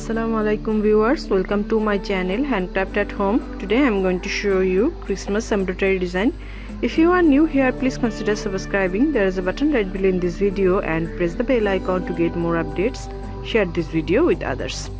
Assalamu alaikum viewers, welcome to my channel Handcraft at Home. Today I am going to show you Christmas embroidery design. If you are new here, please consider subscribing. There is a button right below in this video and press the bell icon to get more updates. Share this video with others.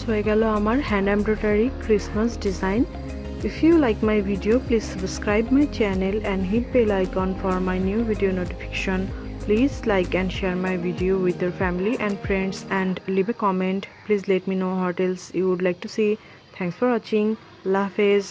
হয়ে গেল আমার hand embroidery Christmas design. If you like my video, please subscribe my channel and hit bell icon for my new video notification. Please like and share my video with your family and friends and leave a comment. Please let me know what else you would like to see. Thanks for watching. Allah Hafiz.